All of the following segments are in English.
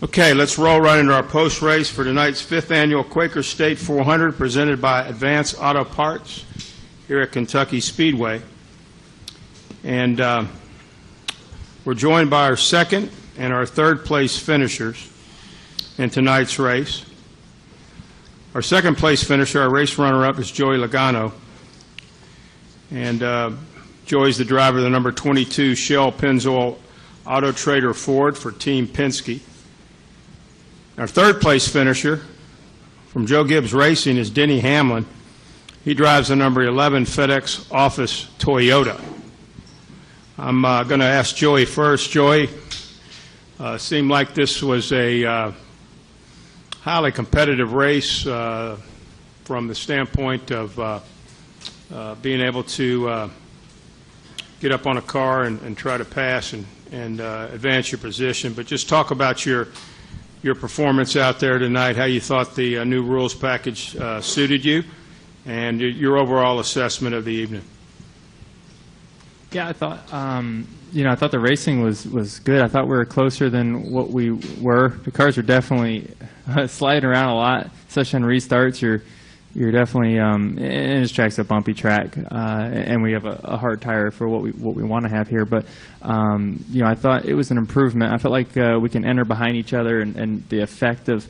Okay, let's roll right into our post-race for tonight's 5th Annual Quaker State 400 presented by Advance Auto Parts here at Kentucky Speedway. And we're joined by our 2nd and our 3rd place finishers in tonight's race. Our 2nd place finisher, our race runner-up, is Joey Logano. And Joey's the driver of the number 22 Shell Pennzoil Auto Trader Ford for Team Penske. Our 3rd place finisher from Joe Gibbs Racing is Denny Hamlin. He drives the number 11 FedEx Office Toyota. I'm going to ask Joey first. Joey, seemed like this was a highly competitive race from the standpoint of being able to get up on a car and try to pass and advance your position. But just talk about your performance out there tonight, how you thought the new rules package suited you, and your overall assessment of the evening. Yeah, I thought I thought the racing was good. I thought we were closer than what we were. The cars were definitely sliding around a lot, especially on restarts. You're definitely and this track's a bumpy track, and we have a hard tire for what we want to have here. But I thought it was an improvement. I felt like we can enter behind each other, and the effect of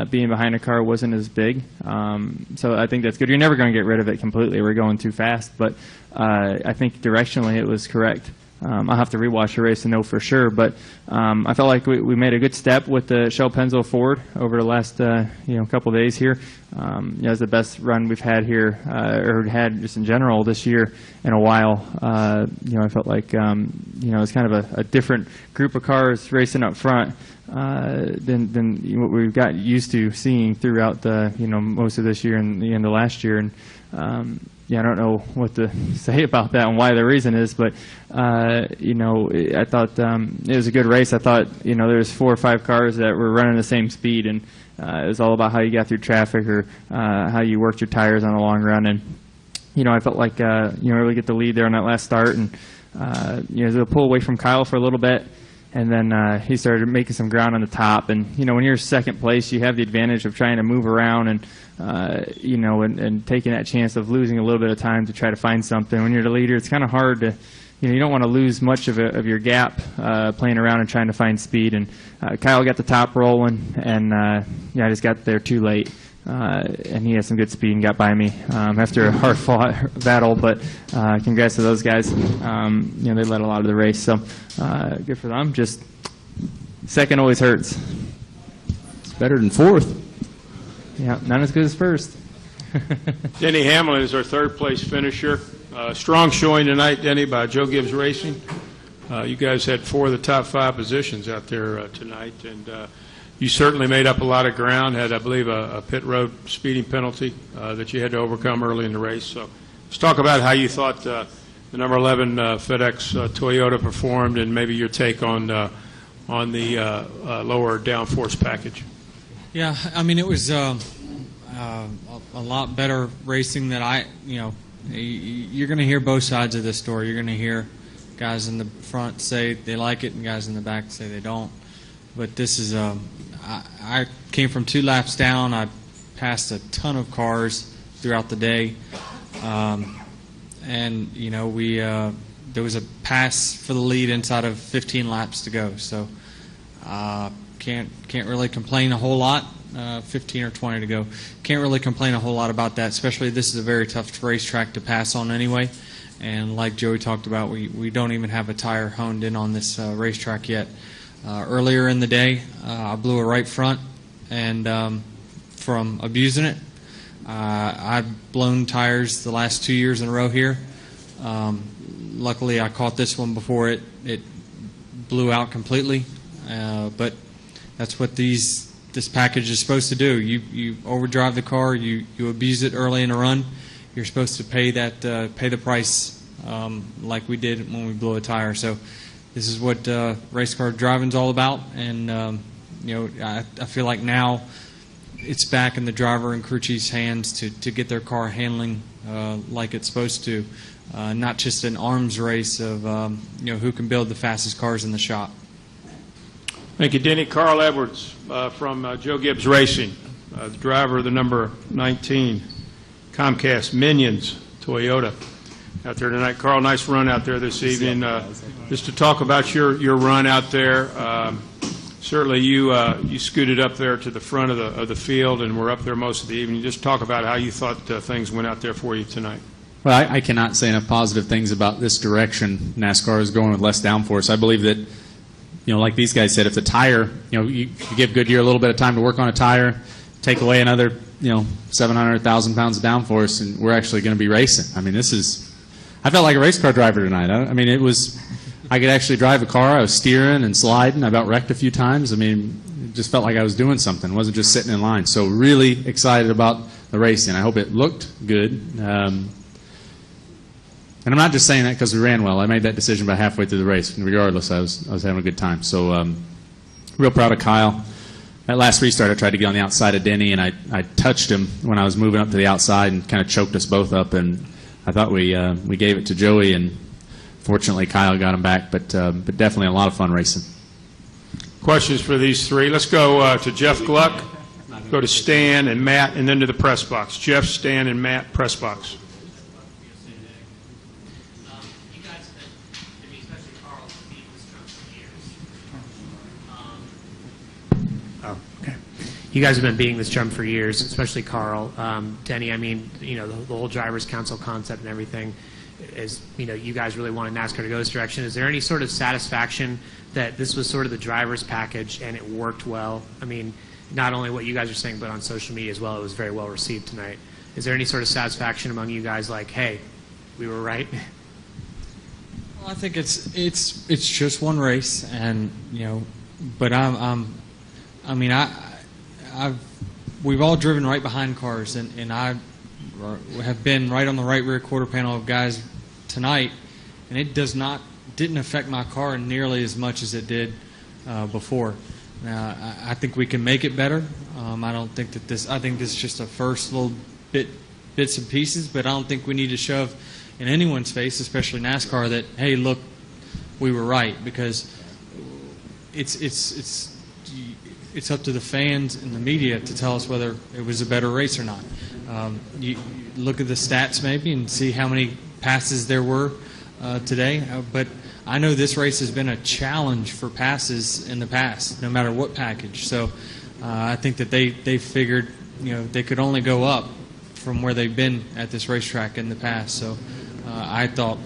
being behind a car wasn't as big. So I think that's good. You're never going to get rid of it completely. We're going too fast, but I think directionally it was correct. I'll have to rewatch the race to know for sure, but I felt like we made a good step with the Shell Pennzoil Ford over the last couple of days here. It was the best run we've had here, or had just in general this year in a while. I felt like it was kind of a different group of cars racing up front than what we've got used to seeing throughout the most of this year and the end of last year. And I don't know what to say about that and why the reason is, but I thought it was a good race. I thought there was 4 or 5 cars that were running the same speed, and it was all about how you got through traffic or how you worked your tires on the long run. And I felt like really get the lead there on that last start, and the pull away from Kyle for a little bit. And then he started making some ground on the top. And, when you're 2nd place, you have the advantage of trying to move around and, and taking that chance of losing a little bit of time to try to find something. When you're the leader, it's kind of hard to, you don't want to lose much of your gap playing around and trying to find speed. And Kyle got the top rolling, and, I just got there too late. And he had some good speed and got by me after a hard-fought battle. But congrats to those guys. They led a lot of the race, so good for them. Just 2nd always hurts. It's better than 4th. Yeah, not as good as 1st. Denny Hamlin is our 3rd place finisher. Strong showing tonight, Denny, by Joe Gibbs Racing. You guys had 4 of the top 5 positions out there tonight, and you certainly made up a lot of ground, had, I believe, a pit road speeding penalty that you had to overcome early in the race. So let's talk about how you thought the number 11 FedEx Toyota performed, and maybe your take on the lower downforce package. Yeah, I mean, it was a lot better racing than you're going to hear both sides of this story. You're going to hear guys in the front say they like it and guys in the back say they don't. But this is I came from 2 laps down. I passed a ton of cars throughout the day, and there was a pass for the lead inside of 15 laps to go. So can't really complain a whole lot. 15 or 20 to go. Can't really complain a whole lot about that. Especially this is a very tough racetrack to pass on anyway. And like Joey talked about, we don't even have a tire honed in on this racetrack yet. Earlier in the day, I blew a right front, and from abusing it, I've blown tires the last 2 years in a row here. Luckily, I caught this one before it blew out completely, but that's what this package is supposed to do. You overdrive the car, you abuse it early in a run, you're supposed to pay the price like we did when we blew a tire. So this is what race car driving's all about, and I feel like now it's back in the driver and crew chief's hands to get their car handling like it's supposed to, not just an arms race of who can build the fastest cars in the shop. Thank you, Denny. Carl Edwards from Joe Gibbs Racing, the driver of the number 19 Comcast Minions Toyota out there tonight. Carl, nice run out there this evening. Just to talk about your run out there, certainly you scooted up there to the front of the field and were up there most of the evening. Just talk about how you thought things went out there for you tonight. Well, I cannot say enough positive things about this direction NASCAR is going with less downforce. I believe that, like these guys said, if the tire, you give Goodyear a little bit of time to work on a tire, take away another, 700,000 pounds of downforce, and we're actually going to be racing. I mean, I felt like a race car driver tonight. I could actually drive a car. I was steering and sliding. I about wrecked a few times. It just felt like I was doing something. It wasn't just sitting in line. So really excited about the racing. I hope it looked good. And I'm not just saying that because we ran well. I made that decision about halfway through the race. Regardless, I was having a good time. So real proud of Kyle. That last restart, I tried to get on the outside of Denny, and I touched him when I was moving up to the outside and kind of choked us both up. And I thought we gave it to Joey, and fortunately Kyle got him back. But definitely a lot of fun racing. Questions for these three? Let's go to Jeff Gluck, go to Stan and Matt, and then to the press box. Jeff, Stan, and Matt, press box. You guys have been beating this drum for years, especially Carl. Denny, the whole Drivers' Council concept and everything is, you guys really wanted NASCAR to go this direction. Is there any sort of satisfaction that this was sort of the driver's package and it worked well? Not only what you guys are saying, but on social media as well, it was very well received tonight. Is there any sort of satisfaction among you guys like, hey, we were right? Well, I think it's just one race, and but we've all driven right behind cars, and I have been right on the right rear quarter panel of guys tonight, and it didn't affect my car nearly as much as it did before. Now, I think we can make it better. I don't think that I think this is just a first little bits and pieces, but I don't think we need to shove in anyone's face, especially NASCAR, that, hey, look, we were right, because it's up to the fans and the media to tell us whether it was a better race or not. You look at the stats maybe and see how many passes there were today, but I know this race has been a challenge for passes in the past, no matter what package. So I think that they figured they could only go up from where they've been at this racetrack in the past. So I thought,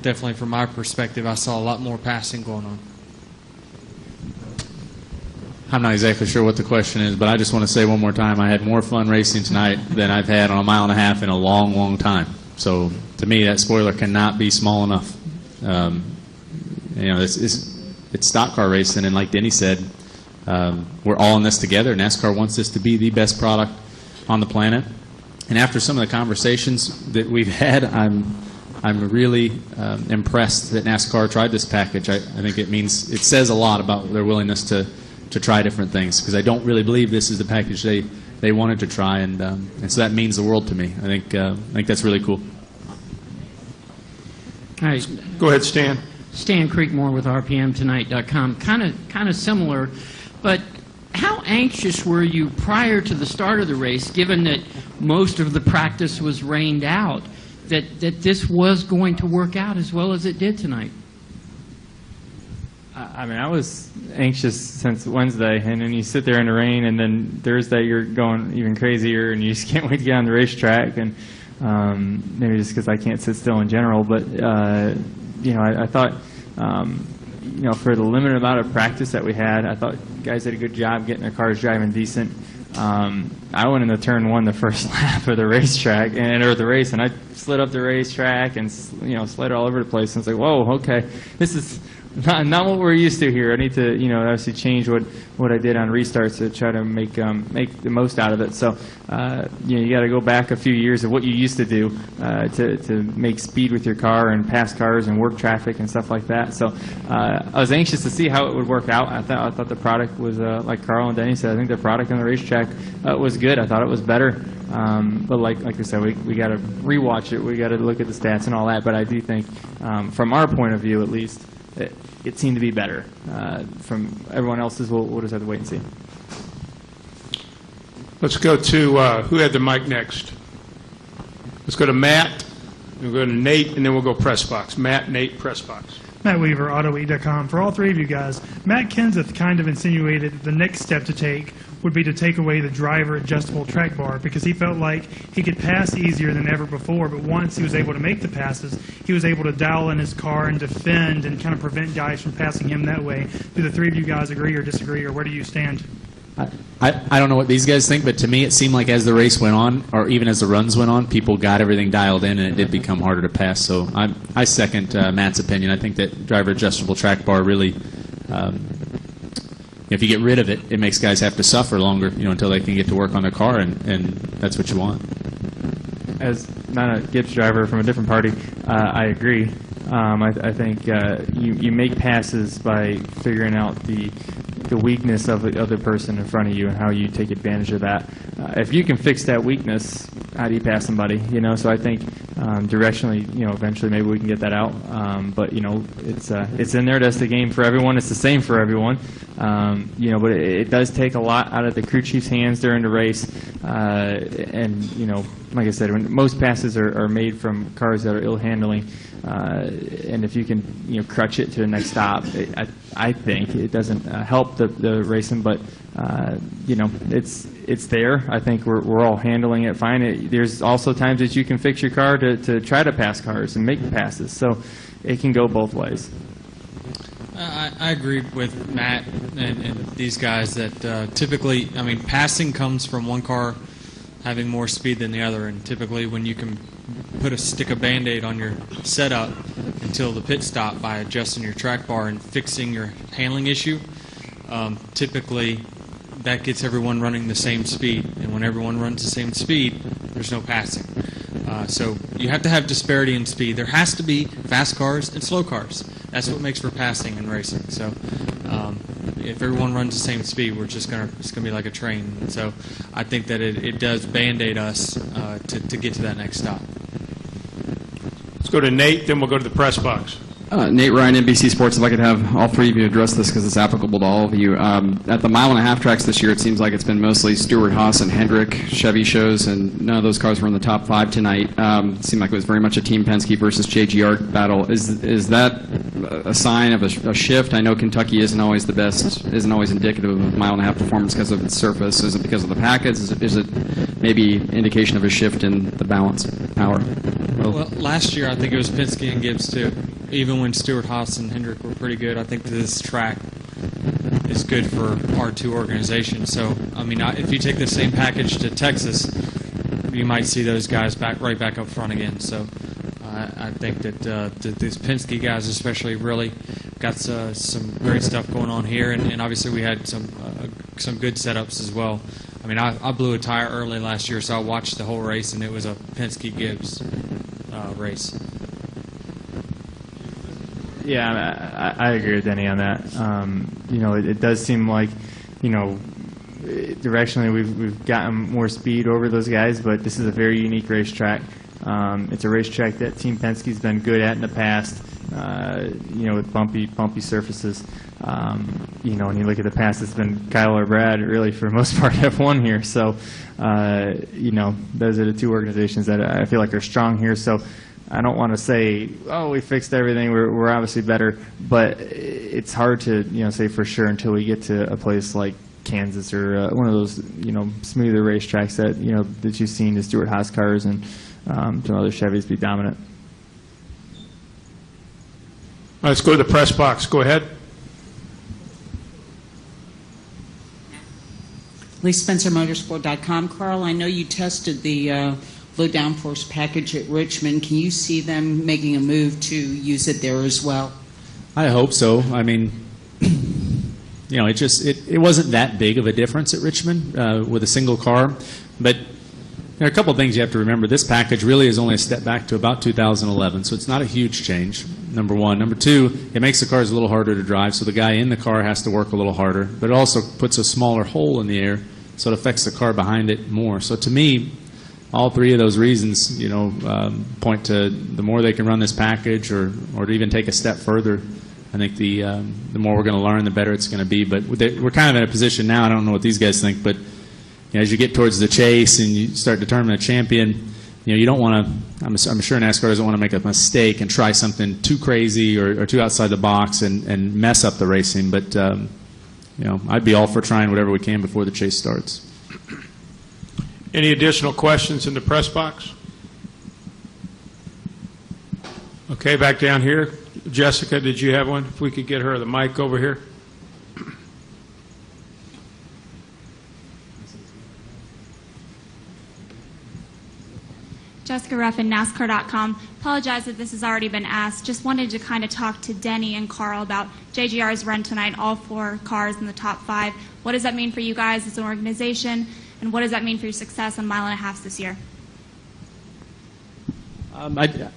definitely from my perspective, I saw a lot more passing going on. I'm not exactly sure what the question is, but I just want to say one more time, I had more fun racing tonight than I've had on a mile and a half in a long, long time. So to me, that spoiler cannot be small enough. It's stock car racing, and like Denny said, we're all in this together. NASCAR wants this to be the best product on the planet. And after some of the conversations that we've had, I'm really impressed that NASCAR tried this package. I think it says a lot about their willingness to try different things, because I don't really believe this is the package they wanted to try, and so that means the world to me. I think that's really cool. All right. Go ahead, Stan. Stan Creekmore with RPMTonight.com. Kind of similar, but how anxious were you prior to the start of the race, given that most of the practice was rained out, that this was going to work out as well as it did tonight? I was anxious since Wednesday, and then you sit there in the rain, and then Thursday you're going even crazier, and you just can't wait to get on the racetrack. And maybe just because I can't sit still in general, but I thought for the limited amount of practice that we had, I thought guys did a good job getting their cars driving decent. I went into turn one the first lap of the racetrack or the race, and I slid up the racetrack and slid all over the place. And I was like, whoa, okay, this is not what we're used to here. I need to obviously change what I did on restarts to try to make the most out of it. So you got to go back a few years of what you used to do to make speed with your car and pass cars and work traffic and stuff like that. So I was anxious to see how it would work out. I thought the product was like Carl and Denny said. I think the product on the racetrack was good. I thought it was better. But like I said, we got to rewatch it. We got to look at the stats and all that. But I do think, from our point of view at least, it seemed to be better. From everyone else's, we'll just have to wait and see. Let's go to, who had the mic next? Let's go to Matt, we'll go to Nate, and then we'll go press box. Matt, Nate, press box. Matt Weaver, Autoweek.com. For all three of you guys, Matt Kenseth kind of insinuated the next step to take would be to take away the driver adjustable track bar because he felt like he could pass easier than ever before, but once he was able to make the passes, he was able to dial in his car and defend and kind of prevent guys from passing him that way. Do the three of you guys agree or disagree, or where do you stand? I don't know what these guys think, but to me it seemed like as the race went on, or even as the runs went on, people got everything dialed in, and it did become harder to pass. So I second Matt's opinion. I think that driver adjustable track bar really, if you get rid of it, it makes guys have to suffer longer, until they can get to work on their car, and that's what you want. As not a Gibbs driver from a different party, I agree. I think you make passes by figuring out the weakness of the other person in front of you and how you take advantage of that. If you can fix that weakness, how do you pass somebody? So I think directionally, eventually maybe we can get that out. But it's in there. That's the game for everyone. It's the same for everyone. But it does take a lot out of the crew chief's hands during the race. And like I said, when most passes are made from cars that are ill handling. And if you can, crutch it to the next stop, I think it doesn't help the racing, but it's there. I think we're all handling it fine. There's also times that you can fix your car to try to pass cars and make passes, so it can go both ways. I agree with Matt and these guys that typically, passing comes from one car having more speed than the other, and typically when you can stick a Band-Aid on your setup until the pit stop by adjusting your track bar and fixing your handling issue, typically that gets everyone running the same speed, and when everyone runs the same speed, there's no passing. So you have to have disparity in speed. There has to be fast cars and slow cars. That's what makes for passing and racing. So if everyone runs the same speed, it's gonna be like a train. So I think that it does Band-Aid us to get to that next stop. Let's go to Nate, then we'll go to the press box. Nate Ryan, NBC Sports. If I could have all three of you address this because it's applicable to all of you. At the mile-and-a-half tracks this year, it seems like it's been mostly Stewart Haas and Hendrick Chevy shows, and none of those cars were in the top five tonight. It seemed like it was very much a Team Penske versus JGR battle. Is that a sign of a shift? I know Kentucky isn't always the best, isn't always indicative of mile-and-a-half performance because of its surface. Is it because of the package? Is it maybe indication of a shift in the balance power? Well, last year I think it was Penske and Gibbs too. Even when Stewart Haas and Hendrick were pretty good, I think this track is good for our two organizations. So, if you take the same package to Texas, you might see those guys right back up front again. So, I think that these Penske guys especially really got some great stuff going on here, and obviously we had some good setups as well. I blew a tire early last year, so I watched the whole race, and it was a Penske-Gibbs race. Yeah, I agree with Denny on that. It does seem like, directionally we've gotten more speed over those guys, but this is a very unique racetrack. It's a racetrack that Team Penske's been good at in the past, with bumpy surfaces. When you look at the past, it's been Kyle or Brad really for the most part have won here. So, those are the two organizations that I feel like are strong here. So I don't want to say, oh, we fixed everything, we're obviously better, but it's hard to say for sure until we get to a place like Kansas or one of those smoother racetracks that you've seen the Stewart Haas cars and some other Chevys be dominant. All right, let's go to the press box. Go ahead. Lee Spencer Motorsport.com. Carl, I know you tested the low downforce package at Richmond. Can you see them making a move to use it there as well? I hope so. It wasn't that big of a difference at Richmond with a single car, but there are a couple of things you have to remember. This package really is only a step back to about 2011, so it's not a huge change, number one. Number two, it makes the cars a little harder to drive, so the guy in the car has to work a little harder, but it also puts a smaller hole in the air, so it affects the car behind it more. So to me, all three of those reasons, point to the more they can run this package or to even take a step further, I think the more we're going to learn, the better it's going to be. But we're kind of in a position now. I don't know what these guys think, but as you get towards the chase and you start determining a champion, you don't want to. I'm sure NASCAR doesn't want to make a mistake and try something too crazy or too outside the box and mess up the racing. But I'd be all for trying whatever we can before the chase starts. Any additional questions in the press box? Okay, back down here. Jessica, did you have one? If we could get her the mic over here. Jessica Ruffin, NASCAR.com. Apologize if this has already been asked. Just wanted to kind of talk to Denny and Carl about JGR's run tonight, all 4 cars in the top 5. What does that mean for you guys as an organization, and what does that mean for your success on mile and a half this year?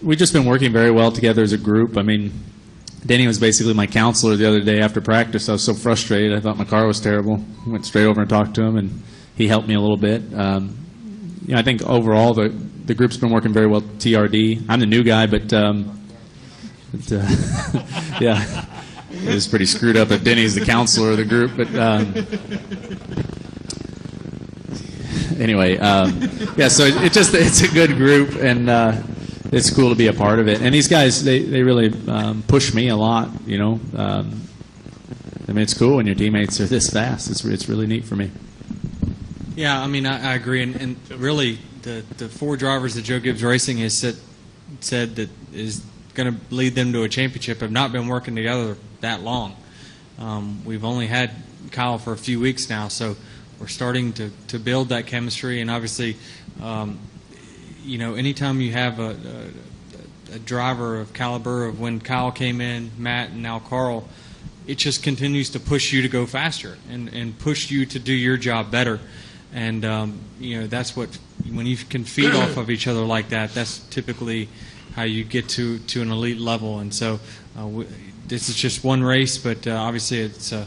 We've just been working very well together as a group. I mean, Denny was basically my counselor the other day after practice. I was so frustrated. I thought my car was terrible. I went straight over and talked to him, and he helped me a little bit. I think overall the group's been working very well. TRD. I'm the new guy, but yeah, it was pretty screwed up that Denny's the counselor of the group. But anyway, yeah. So it's a good group, and it's cool to be a part of it. And these guys, they really push me a lot. I mean, it's cool when your teammates are this fast. It's really neat for me. Yeah, I mean, I agree, and really, the 4 drivers that Joe Gibbs Racing has said that is going to lead them to a championship have not been working together that long. We've only had Kyle for a few weeks now, so we're starting to build that chemistry, and obviously, anytime you have a driver of caliber of when Kyle came in, Matt, and now Carl, it just continues to push you to go faster and push you to do your job better. And, that's what, when you can feed off of each other like that, that's typically how you get to an elite level. And so this is just one race, but obviously it's a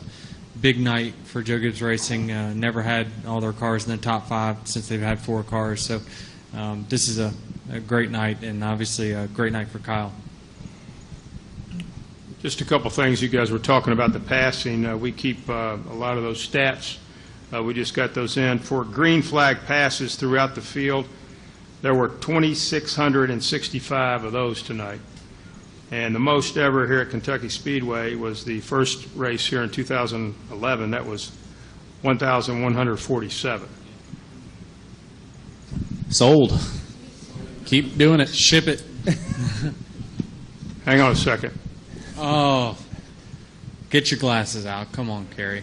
big night for Joe Gibbs Racing. Never had all their cars in the top 5 since they've had 4 cars. So this is a great night, and obviously a great night for Kyle. Just a couple things. You guys were talking about the passing. We keep a lot of those stats. We just got those in. For green flag passes throughout the field, there were 2,665 of those tonight. And the most ever here at Kentucky Speedway was the first race here in 2011. That was 1,147. Sold. Keep doing it. Ship it. Hang on a second. Oh, get your glasses out. Come on, Kerry.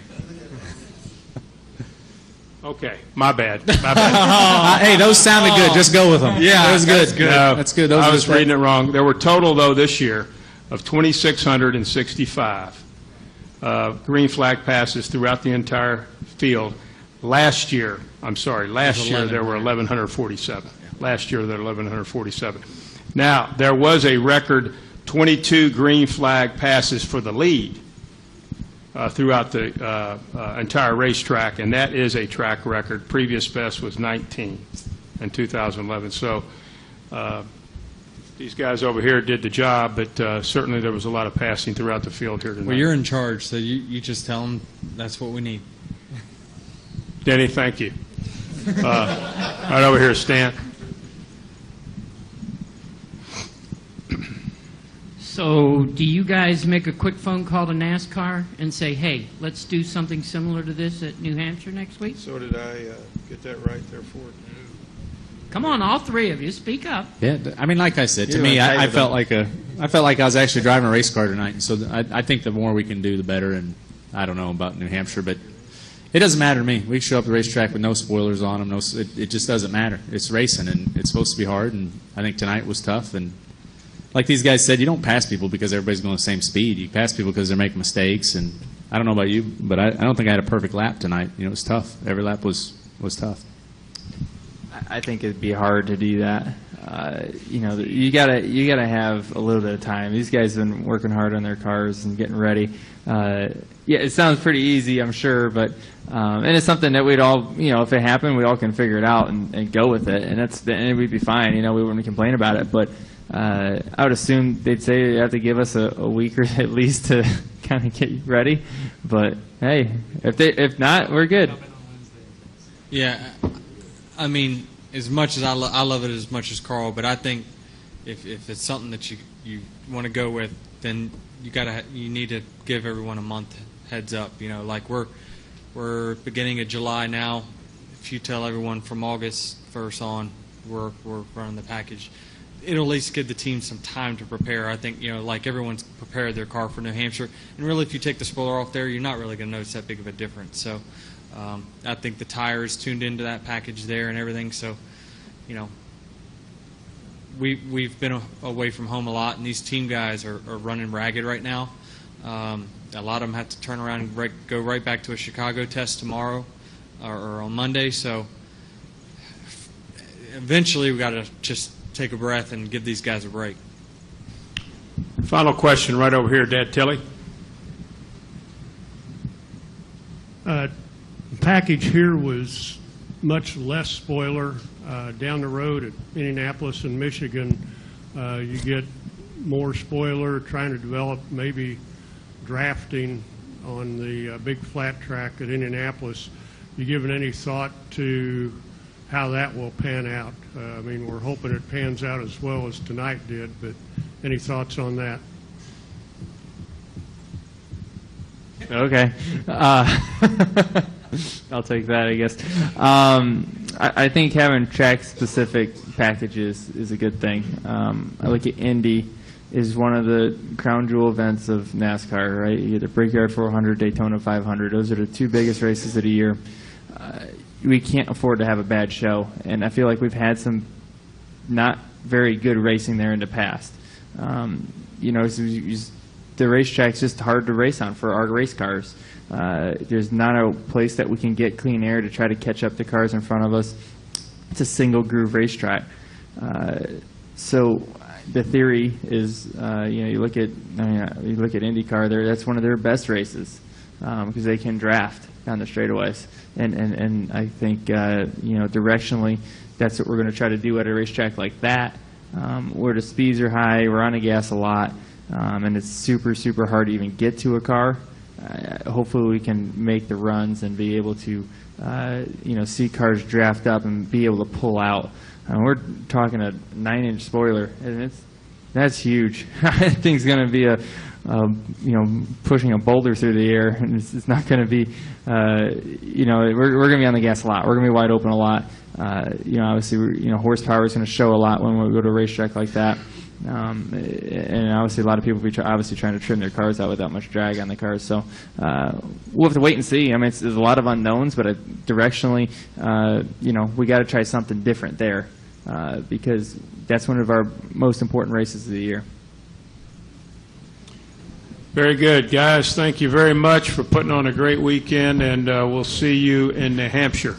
Okay, my bad. My bad. Hey, those sounded good. Just go with them. Yeah, that was good. that's good. No, That's good. I was reading it wrong. There were total, though, this year of 2,665 green flag passes throughout the entire field. Last year, there were 1,147. Last year, there were 1,147. Now, there was a record 22 green flag passes for the lead throughout the entire racetrack, and that is a track record. Previous best was 19 in 2011. So these guys over here did the job, but certainly there was a lot of passing throughout the field here tonight. Well, you're in charge, so you just tell them that's what we need. Denny, thank you. Right over here, Stan. So do you guys make a quick phone call to NASCAR and say, hey, let's do something similar to this at New Hampshire next week? So did I get that right there, Ford? Come on, all 3 of you, speak up. Yeah, I mean, like I said, to me, I felt like I was actually driving a race car tonight. And so I think the more we can do, the better. And I don't know about New Hampshire, but it doesn't matter to me. We show up at the racetrack with no spoilers on them. It just doesn't matter. It's racing, and it's supposed to be hard. And I think tonight was tough. And like these guys said, you don't pass people because everybody's going the same speed. You pass people because they're making mistakes. And I don't know about you, but I don't think I had a perfect lap tonight. It was tough. Every lap was tough. I think it'd be hard to do that. You gotta have a little bit of time. These guys have been working hard on their cars and getting ready. Yeah, it sounds pretty easy, I'm sure, but and it's something that we'd all, if it happened, we all can figure it out and go with it, and we'd be fine. We wouldn't complain about it, but I would assume they'd say they have to give us a week or at least to kind of get ready. But hey, if not, we're good. Yeah, I mean, as much as I love it as much as Carl, but I think if it's something that you want to go with, then you need to give everyone a month heads up. You know, like we're beginning of July now. If you tell everyone from August 1st on, we're running the package, it'll at least give the team some time to prepare. I think, you know, like everyone's prepared their car for New Hampshire, and really if you take the spoiler off there, you're not really going to notice that big of a difference. So I think the tires tuned into that package there and everything. So, you know, we've been away from home a lot, and these team guys are running ragged right now. A lot of them have to turn around and go right back to a Chicago test tomorrow or on Monday. So eventually we got to just take a breath and give these guys a break. Final question right over here, Dad Tilley. The package here was much less spoiler. Down the road at Indianapolis and Michigan, you get more spoiler, trying to develop maybe drafting on the big flat track at Indianapolis. You given any thought to how that will pan out? I mean, we're hoping it pans out as well as tonight did, but any thoughts on that? Okay. I'll take that, I guess. I think having track-specific packages is a good thing. I look at Indy is one of the crown jewel events of NASCAR, right? You get the Brickyard 400, Daytona 500. Those are the two biggest races of the year. We can't afford to have a bad show, and I feel like we've had some not very good racing there in the past. You know, the racetrack's just hard to race on for our race cars. There's not a place that we can get clean air to try to catch up the cars in front of us. It's a single groove racetrack. So the theory is, you know, you look at IndyCar there. That's one of their best races because they can draft down the straightaways. And I think you know, directionally, that's what we're going to try to do at a racetrack like that, where the speeds are high, we're on the gas a lot, and it's super, super hard to even get to a car. Hopefully we can make the runs and be able to you know, see cars draft up and be able to pull out. We're talking a 9-inch spoiler, and that's huge. I think it's going to be you know, pushing a boulder through the air, and it's not going to be, you know, we're going to be on the gas a lot. We're going to be wide open a lot. You know, obviously, you know, horsepower is going to show a lot when we go to a racetrack like that. And obviously, a lot of people will be obviously trying to trim their cars out without much drag on the cars. So we'll have to wait and see. I mean, there's a lot of unknowns, but directionally, you know, we got to try something different there because that's one of our most important races of the year. Very good, guys. Thank you very much for putting on a great weekend, and we'll see you in New Hampshire.